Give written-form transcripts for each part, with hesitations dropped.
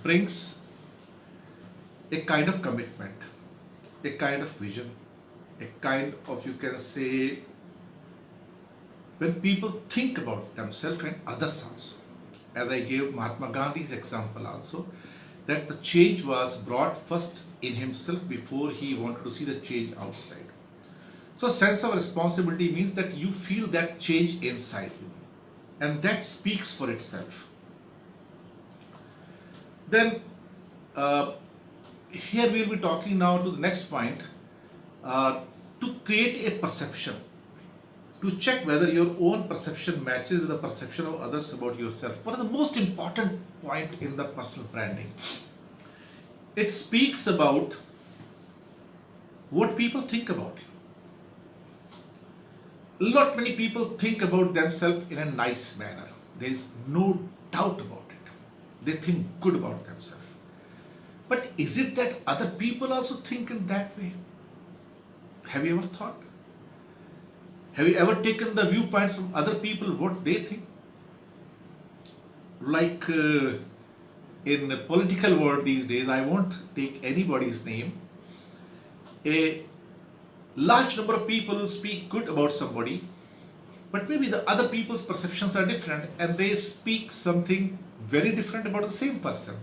brings a kind of commitment, a kind of vision, a kind of, you can say, when people think about themselves and others also. As I gave Mahatma Gandhi's example also, that the change was brought first in himself before he wanted to see the change outside. So sense of responsibility means that you feel that change inside you, and that speaks for itself. Then here we will be talking now to the next point, to create a perception, to check whether your own perception matches with the perception of others about yourself. One of the most important point in the personal branding, it speaks about what people think about you. Not many people think about themselves in a nice manner. There is no doubt about it. They think good about themselves. But is it that other people also think in that way? Have you ever thought? Have you ever taken the viewpoints from other people, what they think? Like in the political world these days, I won't take anybody's name. A large number of people will speak good about somebody, but maybe the other people's perceptions are different and they speak something very different about the same person.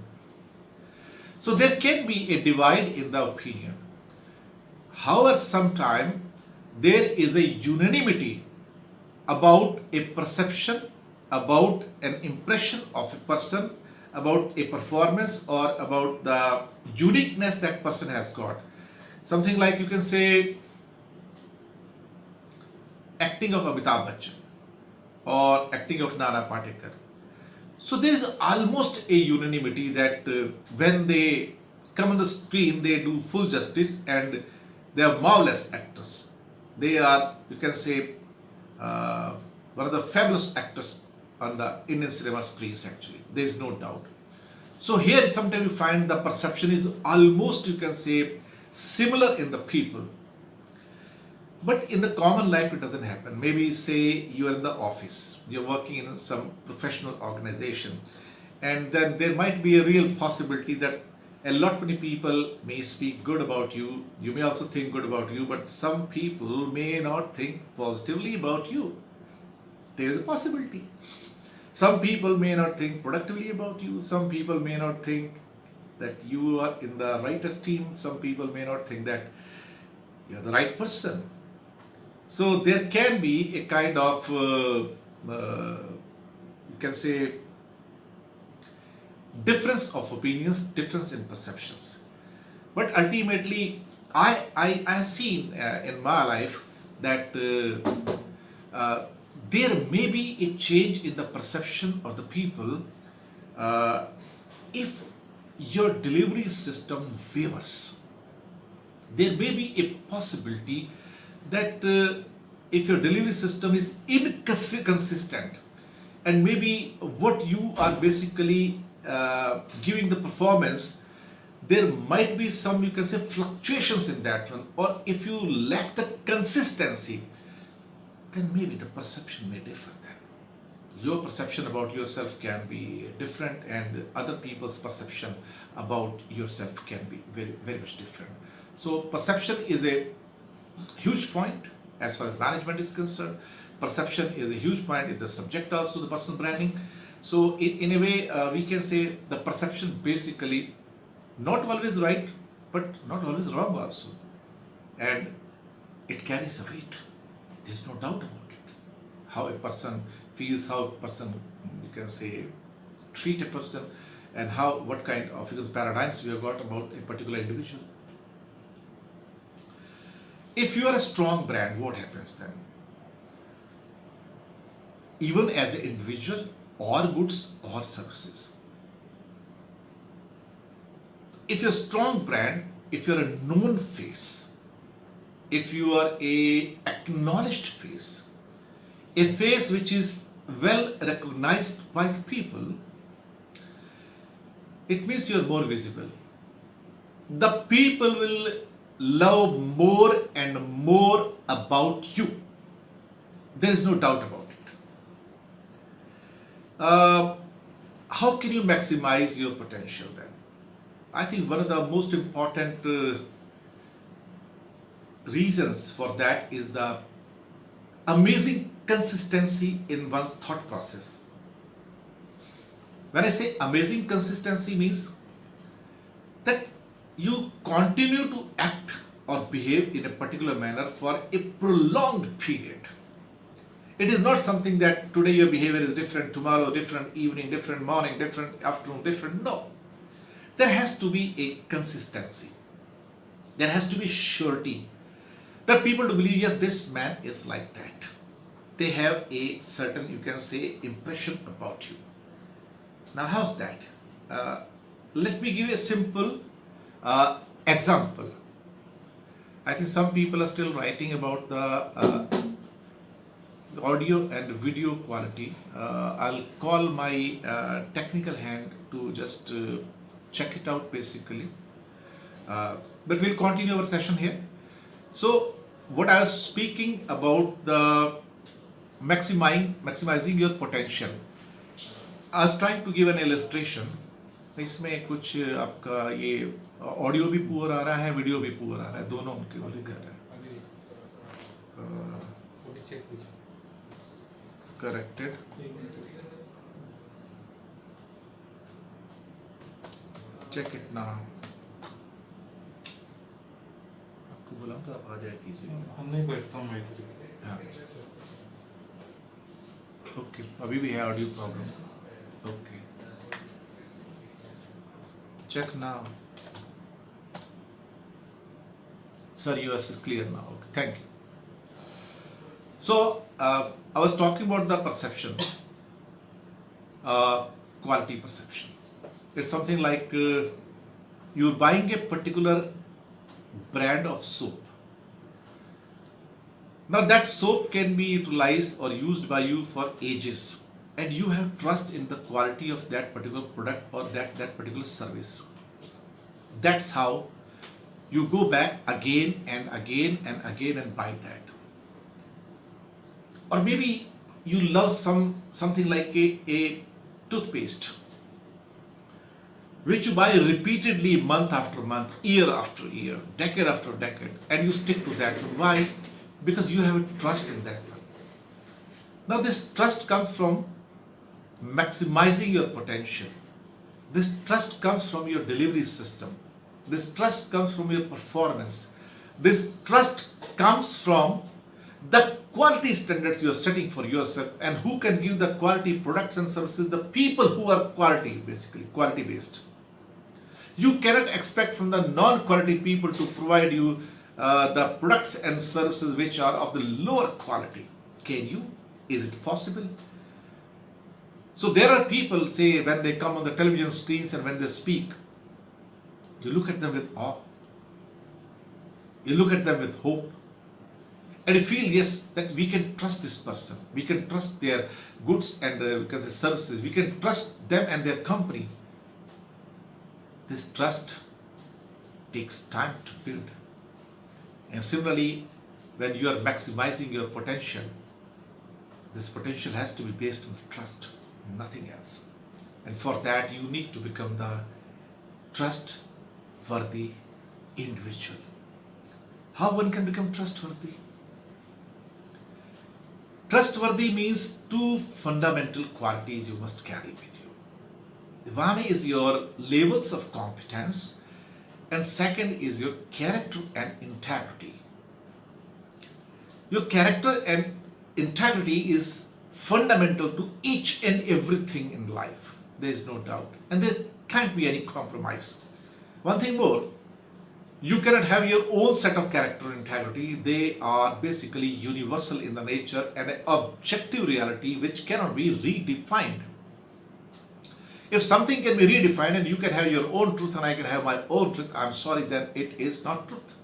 So there can be a divide in the opinion. However, sometimes there is a unanimity about a perception, about an impression of a person, about a performance, or about the uniqueness that person has got. Something like, you can say, acting of Amitabh Bachchan or acting of Nana Patekar. So there is almost a unanimity that when they come on the screen, they do full justice and they are marvelous actors. They are, you can say, one of the fabulous actors on the Indian cinema screens actually. There is no doubt. So here sometimes you find the perception is almost, you can say, similar in the people. But in the common life it doesn't happen. Maybe say you are in the office, you're working in some professional organization, and then there might be a real possibility that a lot many people may speak good about you. You may also think good about you, but some people may not think positively about you. There is a possibility. Some people may not think productively about you. Some people may not think that you are in the right esteem. Some people may not think that you are the right person. So there can be a kind of, you can say, difference of opinions, difference in perceptions. But ultimately, I have seen in my life that there may be a change in the perception of the people if your delivery system wavers. There may be a possibility that if your delivery system is inconsistent, and maybe what you are basically giving the performance, there might be some, you can say, fluctuations in that one, or if you lack the consistency, then maybe the perception may differ then. Your perception about yourself can be different, and other people's perception about yourself can be very, very much different. So perception is a huge point as far as management is concerned. Perception is a huge point in the subject also, the personal branding. So in a way, we can say the perception basically not always right, but not always wrong also. And it carries a weight. There's no doubt about it. How a person feels, how a person, you can say, treat a person, and how, what kind of paradigms we have got about a particular individual. If you are a strong brand, what happens then? Even as an individual, or goods or services. If you're a strong brand, if you're a known face, if you are a acknowledged face, a face which is well recognized by the people, it means you're more visible. The people will love more and more about you. There is no doubt about it. how can you maximize your potential then? I think one of the most important reasons for that is the amazing consistency in one's thought process. When I say amazing consistency means that you continue to act or behave in a particular manner for a prolonged period. It is not something that today your behavior is different, tomorrow different, evening different, morning different, afternoon different. No. There has to be a consistency. There has to be surety. That people to believe, yes, this man is like that. They have a certain, you can say, impression about you. Now, how's that? Let me give you a simple example. I think some people are still writing about the audio and video quality. I'll call my technical hand to just check it out basically. But we'll continue our session here. So, what I was speaking about the maximizing your potential. I was trying to give an illustration. इसमें कुछ आपका ये audio भी poor आ रहा है, video भी poor आ रहा है, दोनों उनके वाले कर रहे हैं. Corrected. Check it now. आपको बोला तो आप आ जाए कीजिए. हम नहीं बैठता हूँ मैं इधर. हाँ. Okay. अभी भी है audio problem. Okay. Check now. Sir, yours is clear now. Okay. Thank you. So, I was talking about the perception, quality perception. It's something like you're buying a particular brand of soap. Now that soap can be utilized or used by you for ages, and you have trust in the quality of that particular product or that particular service. That's how you go back again and again and again and buy that. Or maybe you love something like a toothpaste, which you buy repeatedly month after month, year after year, decade after decade, and you stick to that. Why? Because you have a trust in that one. Now this trust comes from maximizing your potential. This trust comes from your delivery system. This trust comes from your performance. This trust comes from the quality standards you are setting for yourself, and who can give the quality products and services? The people who are quality, basically quality based. You cannot expect from the non-quality people to provide you the products and services which are of the lower quality. Can you? Is it possible? So there are people, say, when they come on the television screens and when they speak, you look at them with awe. You look at them with hope. And you feel, yes, that we can trust this person. We can trust their goods and because their services. We can trust them and their company. This trust takes time to build. And similarly, when you are maximizing your potential, this potential has to be based on the trust, nothing else. And for that, you need to become the trustworthy individual. How one can become trustworthy? Trustworthy means two fundamental qualities you must carry with you. One is your levels of competence, and second is your character and integrity. Your character and integrity is fundamental to each and everything in life. There is no doubt. And there can't be any compromise. One thing more, you cannot have your own set of character and integrity. They are basically universal in the nature and an objective reality which cannot be redefined. If something can be redefined and you can have your own truth and I can have my own truth, I'm sorry, then it is not truth.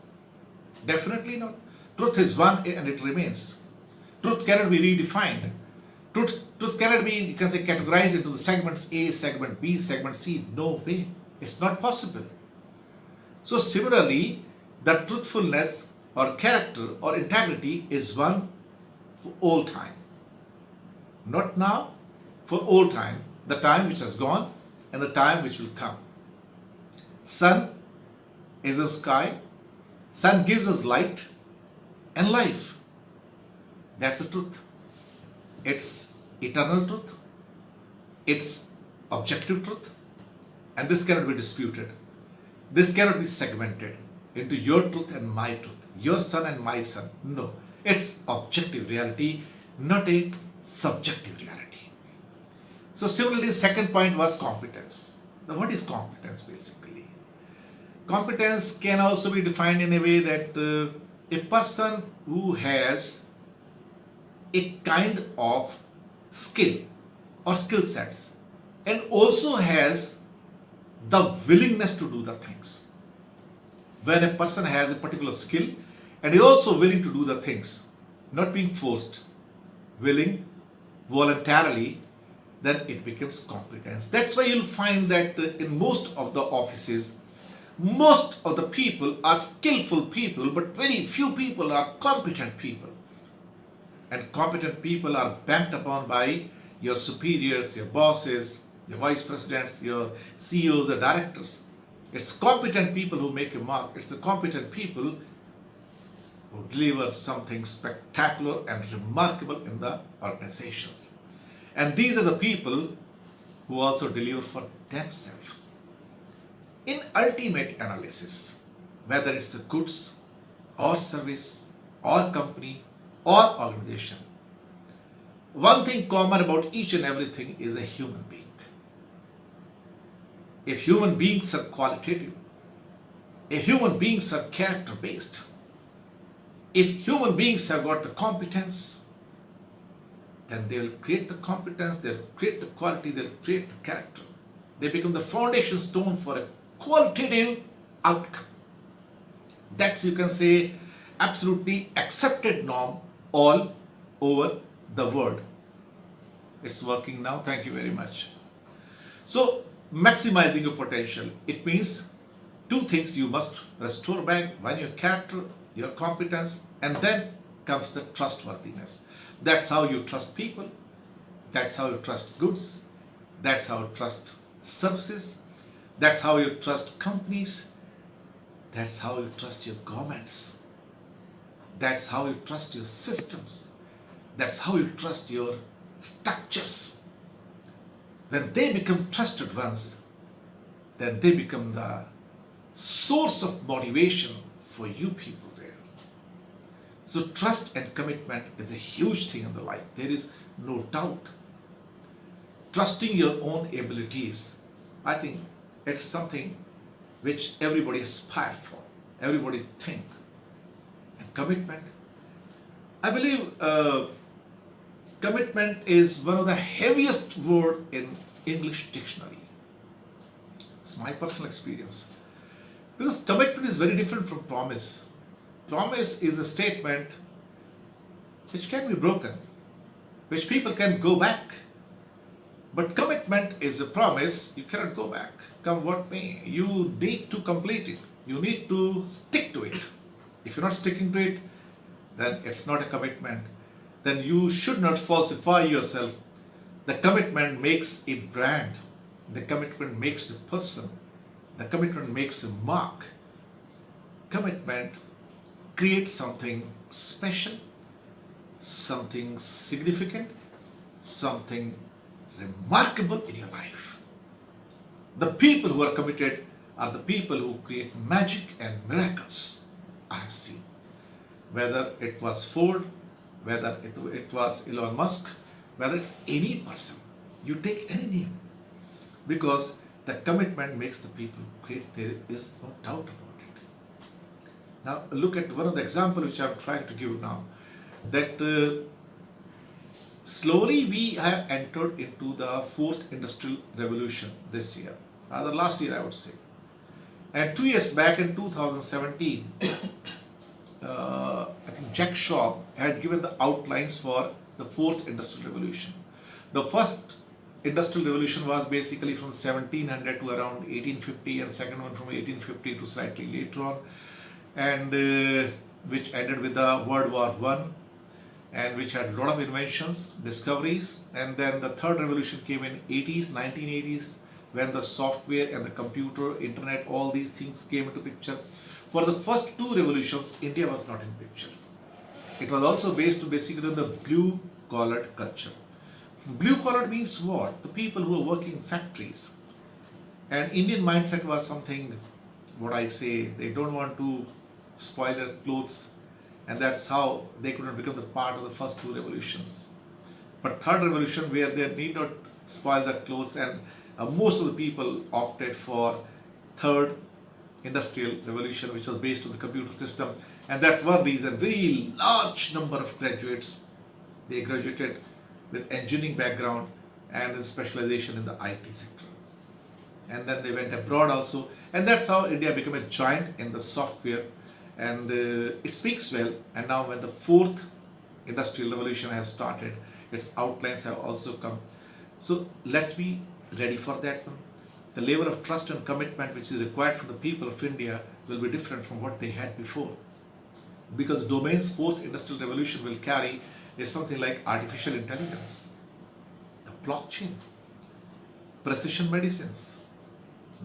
Definitely not. Truth is one and it remains. Truth cannot be redefined. Truth cannot be, you can say, categorized into the segments A, segment B, segment C. No way. It's not possible. So similarly, the truthfulness or character or integrity is one for all time. Not now, for all time. the time which has gone and the time which will come. Sun is a sky. Sun gives us light and life. That's the truth. It's eternal truth. It's objective truth. And this cannot be disputed. This cannot be segmented into your truth and my truth, your sun and my sun. No, it's objective reality, not a subjective reality. So similarly, the second point was competence. Now, what is competence basically? Competence can also be defined in a way that a person who has a kind of skill or skill sets and also has the willingness to do the things. When a person has a particular skill and is also willing to do the things, not being forced, willing, voluntarily, then it becomes competence. That's why you'll find that in most of the offices, most of the people are skillful people, but very few people are competent people. And competent people are banked upon by your superiors, your bosses, your vice presidents, your CEOs, or directors. It's competent people who make a mark. It's the competent people who deliver something spectacular and remarkable in the organizations. And these are the people who also deliver for themselves. In ultimate analysis, whether it's a goods or service or company or organization, one thing common about each and everything is a human being. If human beings are qualitative, if human beings are character based, if human beings have got the competence, then they will create the competence, they'll create the quality, they'll create the character. They become the foundation stone for a qualitative outcome. That's, you can say, absolutely accepted norm all over the world. It's working now. Thank you very much. So, maximizing your potential, it means two things you must restore back: one, your character, your competence, and then comes the trustworthiness. That's how you trust people. That's how you trust goods. That's how you trust services. That's how you trust companies. That's how you trust your governments. That's how you trust your systems. That's how you trust your structures. When they become trusted ones, then they become the source of motivation for you people there. So trust and commitment is a huge thing in the life. There is no doubt. Trusting your own abilities, I think it's something which everybody aspires for, everybody think. And commitment, I believe commitment is one of the heaviest word in English dictionary. It's my personal experience. Because commitment is very different from promise. Promise is a statement which can be broken, which people can go back. But commitment is a promise you cannot go back. Come what may, you need to complete it. You need to stick to it. If you're not sticking to it, then it's not a commitment. Then you should not falsify yourself. The commitment makes a brand. The commitment makes a person. The commitment makes a mark. Commitment creates something special, something significant, something remarkable in your life. The people who are committed are the people who create magic and miracles. I have seen. Whether it was Ford, whether it was Elon Musk, whether it's any person, you take any name, because the commitment makes the people great. There is no doubt about it. Now look at one of the examples which I'm trying to give now, that slowly we have entered into the fourth industrial revolution this year, rather last year I would say. And 2 years back in 2017, I think Jack Shaw had given the outlines for the fourth industrial revolution. The first industrial revolution was basically from 1700 to around 1850, and second one from 1850 to slightly later on, and which ended with the World War I. and which had a lot of inventions, discoveries. And then the third revolution came in 80s, 1980s, when the software and the computer, internet, all these things came into picture. For the first two revolutions, India was not in picture. It was also based basically on the blue collar culture. Blue collar means what? The people who are working in factories. And Indian mindset was something, what I say, they don't want to spoil their clothes, and that's how they could not become the part of the first two revolutions. But third revolution, where they need not spoil the clothes, and most of the people opted for third industrial revolution, which was based on the computer system. And that's one reason very large number of graduates, they graduated with engineering background and in specialization in the IT sector. And then they went abroad also, and that's how India became a giant in the software. And it speaks well. And now when the fourth industrial revolution has started, its outlines have also come. So let's be ready for that one. The level of trust and commitment which is required from the people of India will be different from what they had before. Because domains fourth industrial revolution will carry is something like artificial intelligence, the blockchain, precision medicines,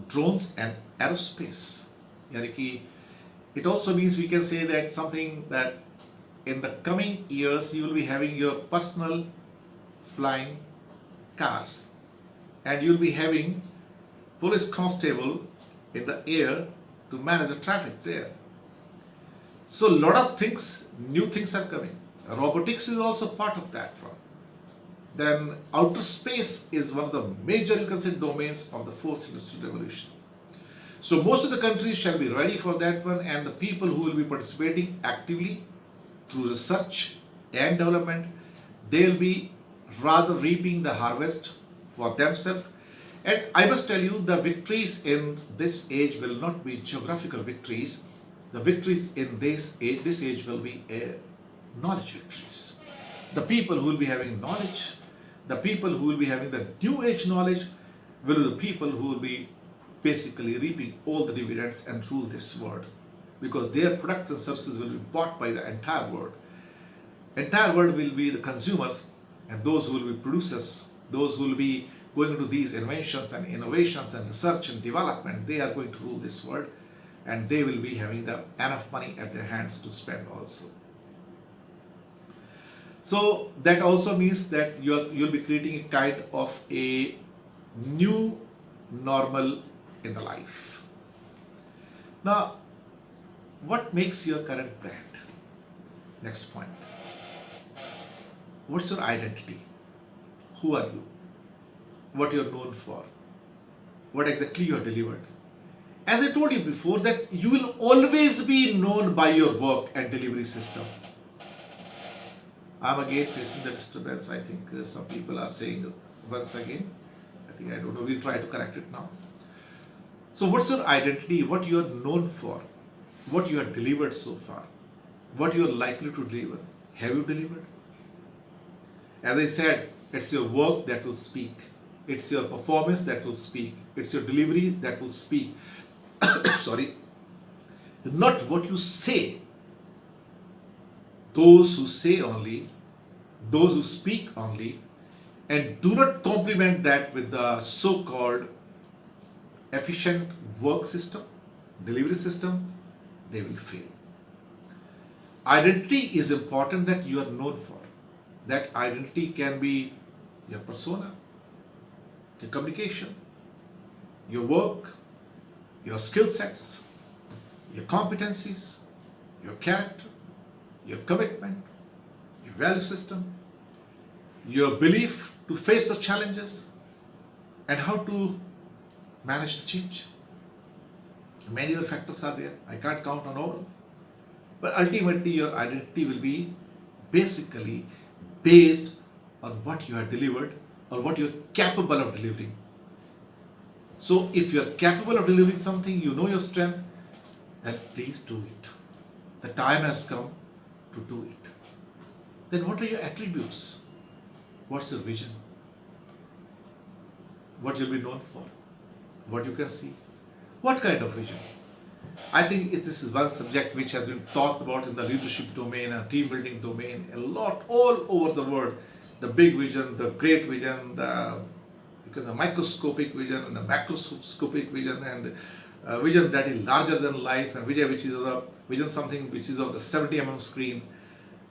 drones and aerospace. यानी कि it also means we can say that something that in the coming years you will be having your personal flying cars, and you will be having police constable in the air to manage the traffic there. So a lot of things, new things are coming. Robotics is also part of that one. Then outer space is one of the major, you can say, domains of the fourth industrial revolution. So most of the countries shall be ready for that one, and the people who will be participating actively through research and development, they'll be rather reaping the harvest for themselves. And I must tell you, the victories in this age will not be geographical victories. The victories in this age will be knowledge victories. The people who will be having knowledge, the people who will be having the new age knowledge, will be the people who will be basically reaping all the dividends and rule this world, because their products and services will be bought by the entire world. Entire world will be the consumers, and those who will be producers, those who will be going into these inventions and innovations and research and development, they are going to rule this world, and they will be having the enough money at their hands to spend also. So that also means that you'll be creating a kind of a new normal in the life. Now, what makes your current brand? Next point. What's your identity? Who are you? What you're known for? What exactly you are delivered? As I told you before, that you will always be known by your work and delivery system. I'm again facing the disturbance. I think some people are saying once again. I don't know, we'll try to correct it now. So what's your identity? What you are known for? What you have delivered so far? What you are likely to deliver? Have you delivered? As I said, it's your work that will speak. It's your performance that will speak. It's your delivery that will speak. Sorry. Not what you say. Those who say only, those who speak only, and do not complement that with the so-called efficient work system, delivery system, they will fail. Identity is important, that you are known for. That identity can be your persona, your communication, your work, your skill sets, your competencies, your character, your commitment, your value system, your belief to face the challenges, and how to manage the change. Many other factors are there. I can't count on all. But ultimately, your identity will be basically based on what you have delivered or what you're capable of delivering. So if you're capable of delivering something, you know your strength, then please do it. The time has come to do it. Then what are your attributes? What's your vision? What you'll be known for? What you can see? What kind of vision? I think this is one subject which has been talked about in the leadership domain and team building domain a lot all over the world. The big vision, the great vision, because the microscopic vision and the macroscopic vision, and vision that is larger than life, and vision which is of the vision something which is of the 70 screen.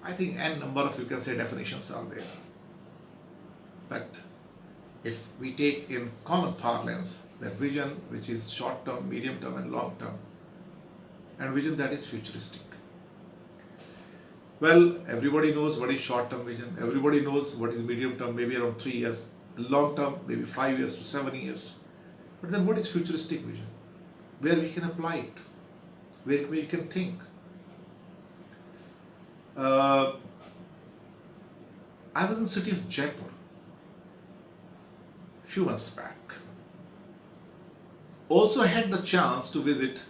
I think n number of, you can say, definitions are there. But if we take in common parlance that vision which is short term, medium term and long term, and vision that is futuristic. Well, everybody knows what is short term vision, everybody knows what is medium term, maybe around 3 years, long term, maybe 5 years to 7 years. But then what is futuristic vision? Where we can apply it, where we can think. I was in the city of Jaipur a few months back. Also had the chance to visit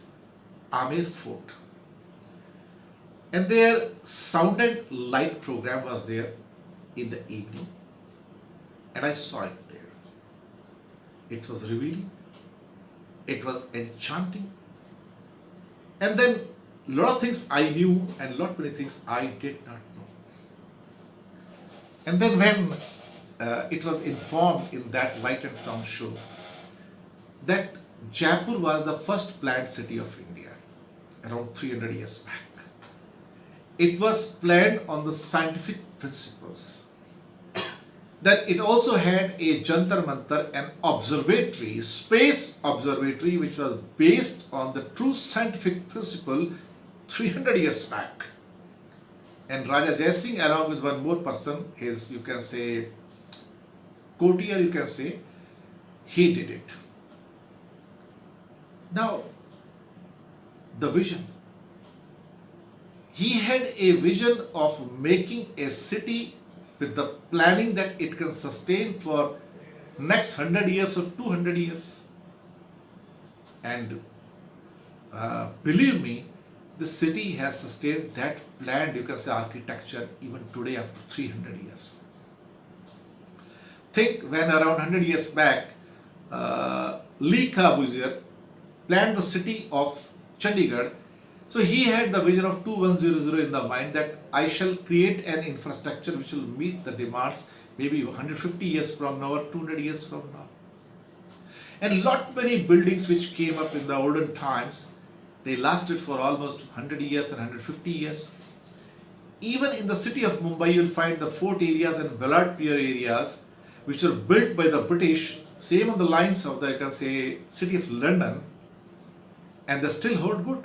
Amer Fort. And their sound and light program was there in the evening. And I saw it there. It was revealing. It was enchanting. And then a lot of things I knew and lot many things I did not know. And then when it was informed in that light and sound show that Jaipur was the first planned city of India around 300 years back. It was planned on the scientific principles. That it also had a Jantar Mantar, an observatory, space observatory, which was based on the true scientific principle 300 years back. And Raja Jai Singh, along with one more person, his, you can say, courtier, you can say, he did it. Now, the vision. He had a vision of making a city with the planning that it can sustain for next 100 years or 200 years. And believe me, the city has sustained that planned, you can say, architecture even today after 300 years. Think when around 100 years back, Lee Corbusier planned the city of Chandigarh. So he had the vision of 2100 in the mind that I shall create an infrastructure which will meet the demands maybe 150 years from now or 200 years from now. And lot many buildings which came up in the olden times, they lasted for almost 100 years and 150 years. Even in the city of Mumbai, you'll find the fort areas and Ballard Pier areas which were built by the British, same on the lines of the, you can say, city of London, and they still hold good.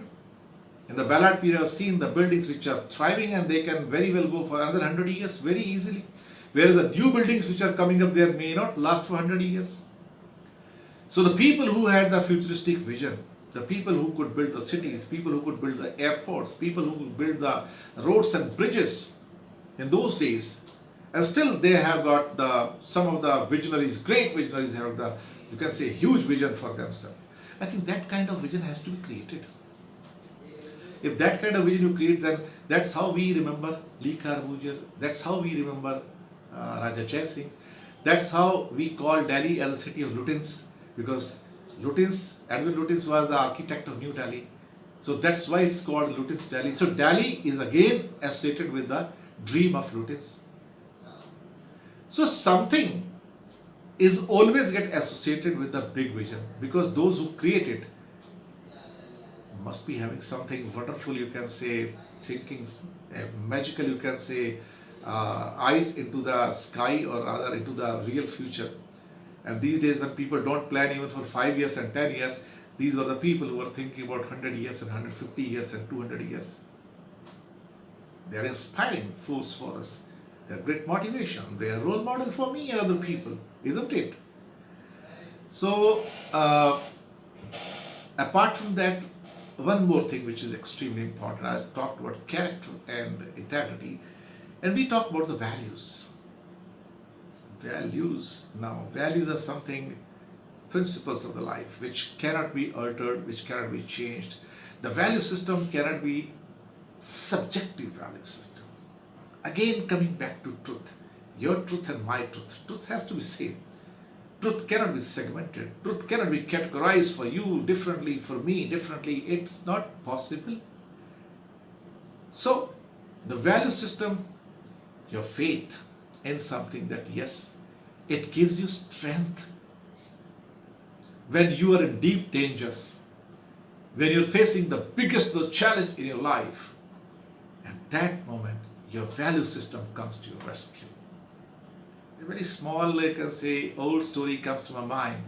In the Ballard Pier, I've seen the buildings which are thriving and they can very well go for another 100 years very easily. Whereas the new buildings which are coming up there may not last for 100 years. So the people who had the futuristic vision, the people who could build the cities, people who could build the airports, people who could build the roads and bridges in those days, and still they have got some of the visionaries, great visionaries have the, you can say, huge vision for themselves. I think that kind of vision has to be created. If that kind of vision you create, then that's how we remember Lee Corbusier, that's how we remember Raja Jai Singh, that's how we call Delhi as a city of Lutins, because Edwin Lutyens was the architect of New Delhi. So that's why it's called Lutyens Delhi. So Delhi is again associated with the dream of Lutyens. So something is always get associated with the big vision, because those who create it must be having something wonderful, you can say, thinkings, magical, you can say, eyes into the sky, or rather into the real future. And these days when people don't plan even for 5 years and 10 years, these are the people who are thinking about 100 years and 150 years and 200 years. They are inspiring force for us. They are great motivation. They are role model for me and other people, isn't it? So, apart from that, one more thing which is extremely important. I talked about character and integrity, and we talked about the values. Values. Now, values are something, principles of the life, which cannot be altered, which cannot be changed. The value system cannot be subjective value system. Again, coming back to truth. Your truth and my truth. Truth has to be same. Truth cannot be segmented. Truth cannot be categorized for you differently, for me differently. It's not possible. So, the value system, your faith in something that yes, it gives you strength when you are in deep dangers, when you're facing the biggest challenge in your life. And that moment, your value system comes to your rescue. A very small, like I say, old story comes to my mind.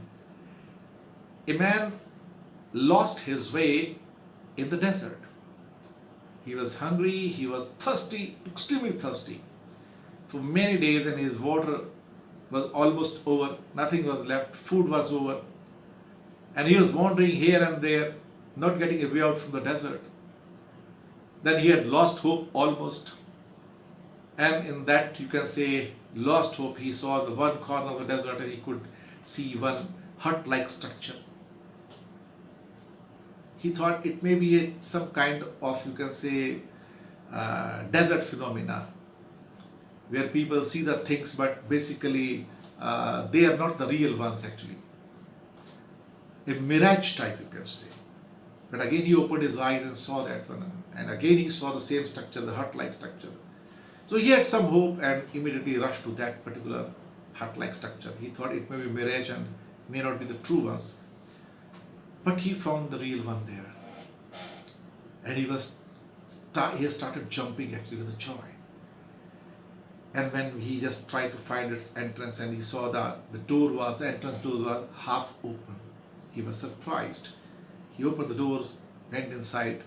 A man lost his way in the desert. He was hungry, he was thirsty, extremely thirsty for many days, and his water was almost over. Nothing was left, food was over. And he was wandering here and there, not getting a way out from the desert. Then he had lost hope almost. And in that, you can say, lost hope, he saw the one corner of the desert and he could see one hut-like structure. He thought it may be some kind of, you can say, desert phenomena, where people see the things, but basically they are not the real ones actually. A mirage type, you can say. But again he opened his eyes and saw that one, and again he saw the same structure, the hut-like structure. So he had some hope and immediately rushed to that particular hut-like structure. He thought it may be mirage and may not be the true ones. But he found the real one there. And he started jumping actually with joy. And when he just tried to find its entrance and he saw the entrance doors were half open, he was surprised. He opened the doors, went inside.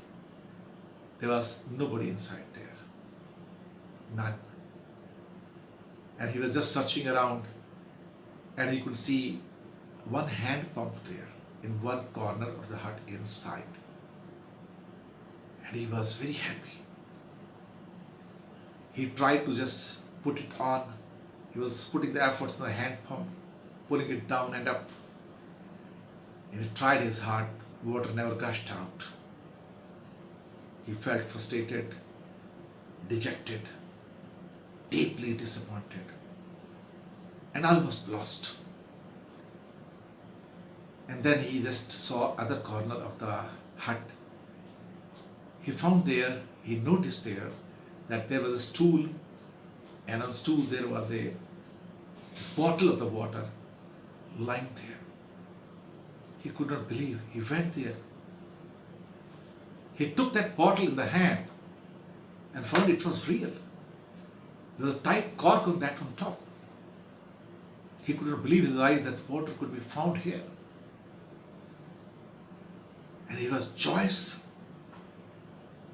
There was nobody inside there. None. And he was just searching around and he could see one hand pump there in one corner of the hut inside. And he was very happy. He tried to just put it on. He was putting the efforts in the hand pump, pulling it down and up. And he tried his hard. Water never gushed out. He felt frustrated, dejected, deeply disappointed, and almost lost. And then he just saw other corner of the hut. He noticed there that there was a stool, and on the stool there was a bottle of the water lying there. He could not believe. He went there. He took that bottle in the hand and found it was real. There was a tight cork on that from top. He could not believe his eyes that water could be found here. And he was joyous.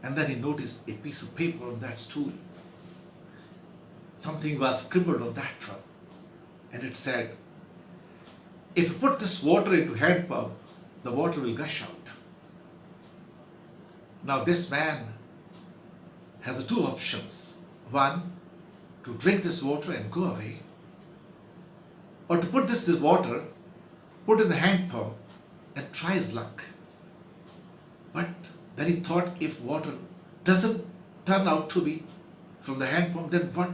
And then he noticed a piece of paper on that stool. Something was scribbled on that one. And it said, if you put this water into hand pump, the water will gush out. Now this man has the two options. One, to drink this water and go away. Or to put this water, put in the hand pump and try his luck. But then he thought, if water doesn't turn out to be from the hand pump, then what?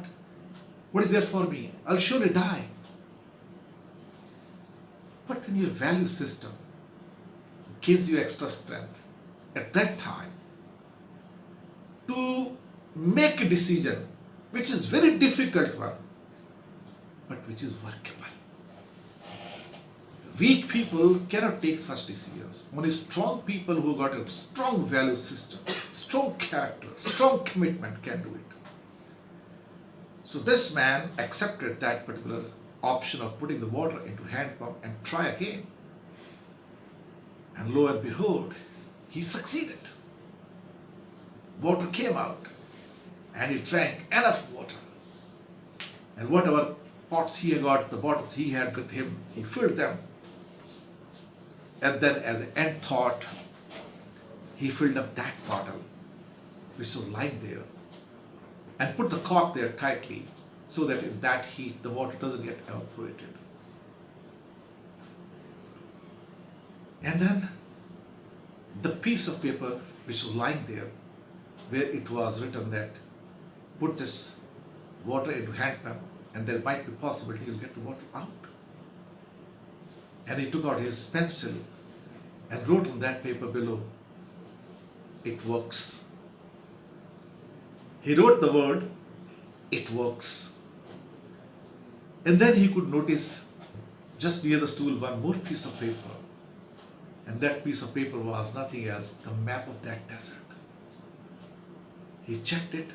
What is there for me? I'll surely die. But then your value system gives you extra strength at that time to make a decision which is very difficult one, but which is workable. Weak people cannot take such decisions. Only strong people who got a strong value system, strong character, strong commitment can do it. So this man accepted that particular option of putting the water into hand pump and try again. And lo and behold, he succeeded. Water came out and he drank enough water. And whatever pots he got, the bottles he had with him, he filled them. And then as an end thought, he filled up that bottle which was lying there and put the cork there tightly so that in that heat the water doesn't get evaporated. And then the piece of paper which was lying there, where it was written that put this water into hand pump and there might be possibility you'll get the water out. And he took out his pencil and wrote on that paper below, "It works." He wrote the word, "It works." And then he could notice just near the stool one more piece of paper. And that piece of paper was nothing else the map of that desert. He checked it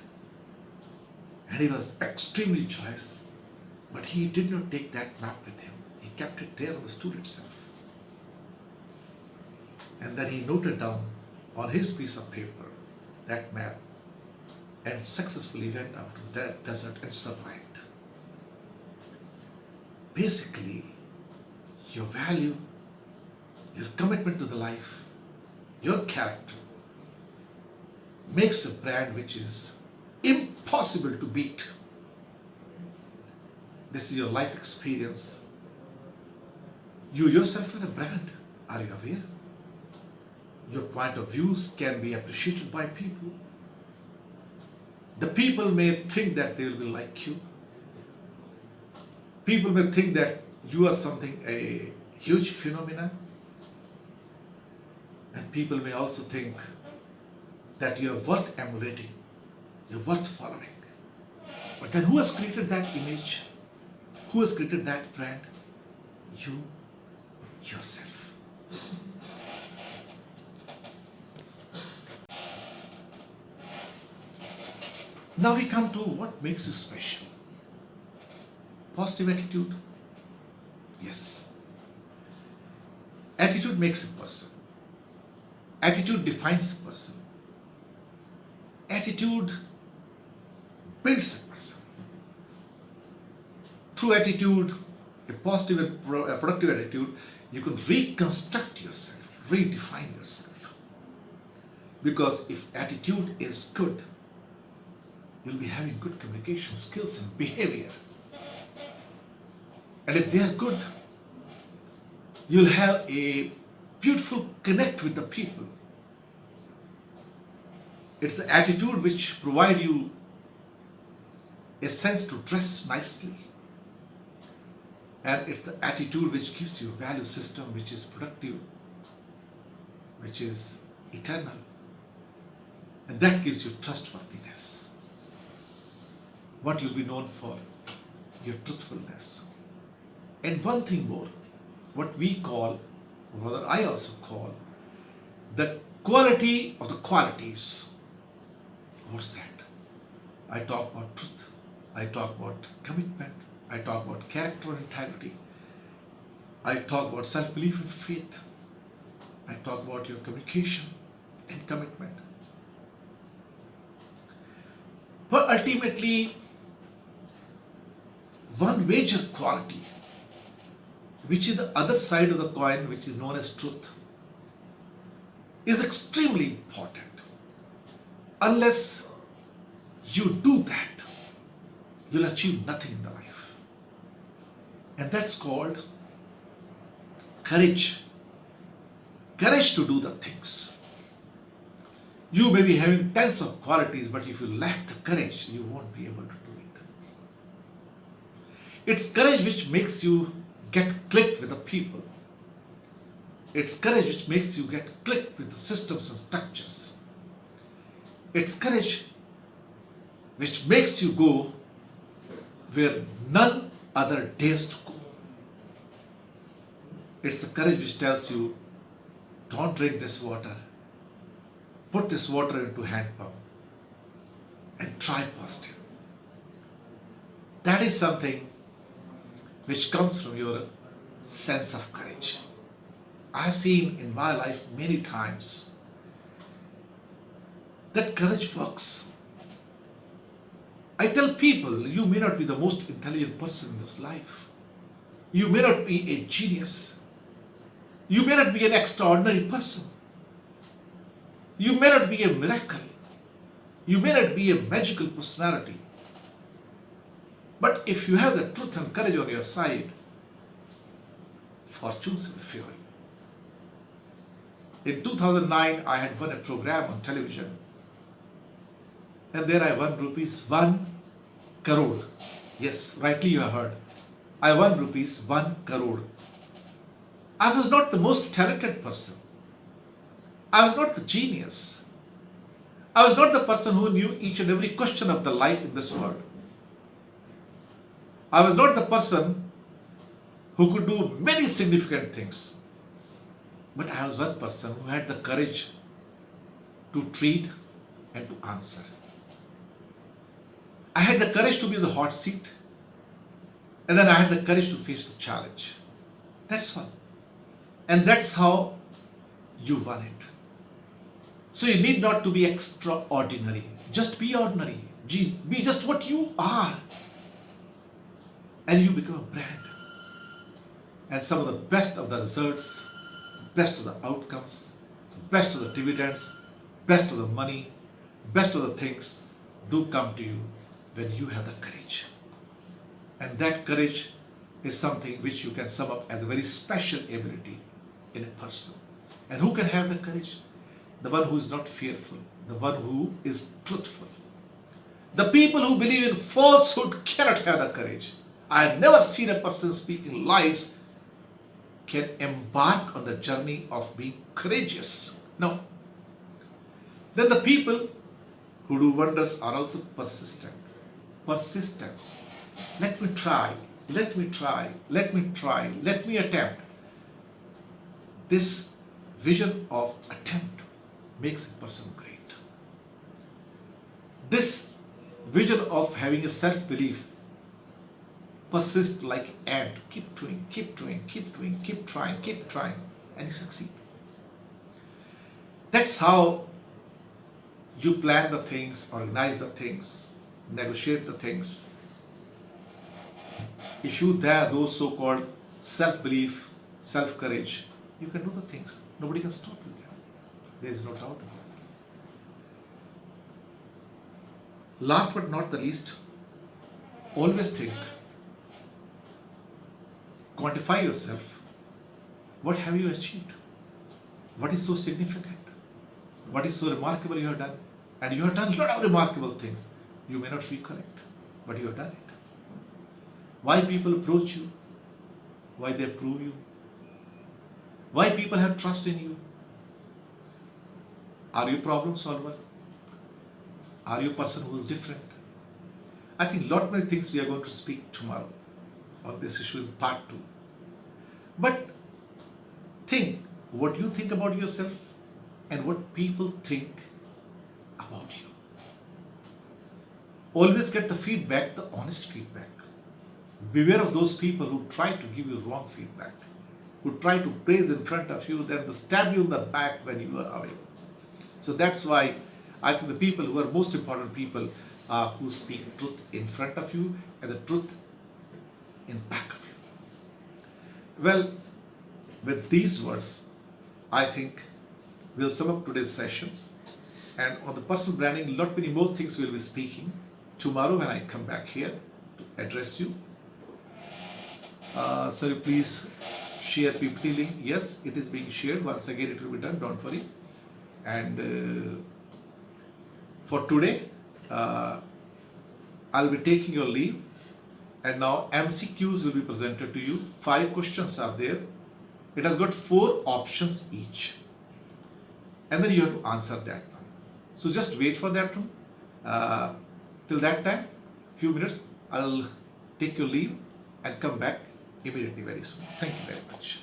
and he was extremely joyous. But he did not take that map with him. He kept it there on the stool itself. And then he noted down on his piece of paper that map and successfully went out to the desert and survived. Basically, your value, your commitment to the life, your character makes a brand which is impossible to beat. This is your life experience. You yourself are a brand. Are you aware? Your point of views can be appreciated by people. The people may think that they will be like you. People may think that you are something, a huge phenomenon. And people may also think that you are worth emulating, you're worth following. But then who has created that image? Who has created that brand? You yourself. Now we come to what makes you special. Positive attitude? Yes. Attitude makes a person. Attitude defines a person. Attitude builds a person. Through attitude, a positive and productive attitude, you can reconstruct yourself, redefine yourself. Because if attitude is good, you'll be having good communication skills and behavior. And if they are good, you'll have a beautiful connect with the people. It's the attitude which provides you a sense to dress nicely. And it's the attitude which gives you a value system which is productive, which is eternal. And that gives you trustworthiness. What you'll be known for? Your truthfulness. And one thing more, what we call, or rather I also call, the quality of the qualities. What's that? I talk about truth. I talk about commitment. I talk about character and integrity. I talk about self-belief and faith. I talk about your communication and commitment. But ultimately, one major quality, which is the other side of the coin, which is known as truth, is extremely important. Unless you do that, you'll achieve nothing in the life. And that's called courage. Courage to do the things. You may be having tons of qualities, but if you lack the courage, you won't be able to do it. It's courage which makes you get clicked with the people. It's courage which makes you get clicked with the systems and structures. It's courage which makes you go where none other dares to go. It's the courage which tells you, don't drink this water. Put this water into hand pump and try positive. That is something which comes from your sense of courage. I have seen in my life many times that courage works. I tell people, you may not be the most intelligent person in this life. You may not be a genius. You may not be an extraordinary person. You may not be a miracle. You may not be a magical personality. But if you have the truth and courage on your side, fortunes will favor you. In 2009, I had won a program on television. And there I won rupees 1 crore. Yes, rightly you have heard. I won rupees 1 crore. I was not the most talented person. I was not the genius. I was not the person who knew each and every question of the life in this world. I was not the person who could do many significant things. But I was one person who had the courage to treat and to answer. I had the courage to be in the hot seat, and then I had the courage to face the challenge. That's all. And that's how you won it. So you need not to be extraordinary. Just be ordinary. Be just what you are. And you become a brand. And some of the best of the results, best of the outcomes, best of the dividends, best of the money, best of the things do come to you when you have the courage. And that courage is something which you can sum up as a very special ability in a person. And who can have the courage? The one who is not fearful, the one who is truthful. The people who believe in falsehood cannot have the courage. I have never seen a person speaking lies can embark on the journey of being courageous. No. Then the people who do wonders are also persistent. Persistence. Let me try, let me try, let me try, let me attempt. This vision of attempt makes a person great. This vision of having a self-belief, persist like ant, keep doing, keep doing, keep doing, keep trying, and you succeed. That's how you plan the things, organize the things, negotiate the things. If you have those so-called self-belief, self-courage, you can do the things. Nobody can stop you there. There is no doubt about it. Last but not the least, always think. Quantify yourself. What have you achieved? What is so significant? What is so remarkable you have done? And you have done a lot of remarkable things. You may not recollect, but you have done it. Why people approach you? Why they approve you? Why people have trust in you? Are you a problem solver? Are you a person who is different? I think a lot many things we are going to speak tomorrow on this issue in part 2. But think what you think about yourself and what people think about you. Always get the feedback, the honest feedback. Beware of those people who try to give you wrong feedback, who try to praise in front of you, then they stab you in the back when you are away. So that's why I think the people who are most important people are who speak truth in front of you and the truth in back of you. Well, with these words, I think we'll sum up today's session. And on the personal branding, a lot many more things we'll be speaking tomorrow when I come back here to address you. So please share PPT link. Yes, it is being shared. Once again, it will be done. Don't worry. And for today, I'll be taking your leave. And now MCQs will be presented to you. 5 questions are there. It has got 4 options each. And then you have to answer that one. So just wait for that one. Till that time, few minutes, I'll take your leave and come back immediately very soon. Thank you very much.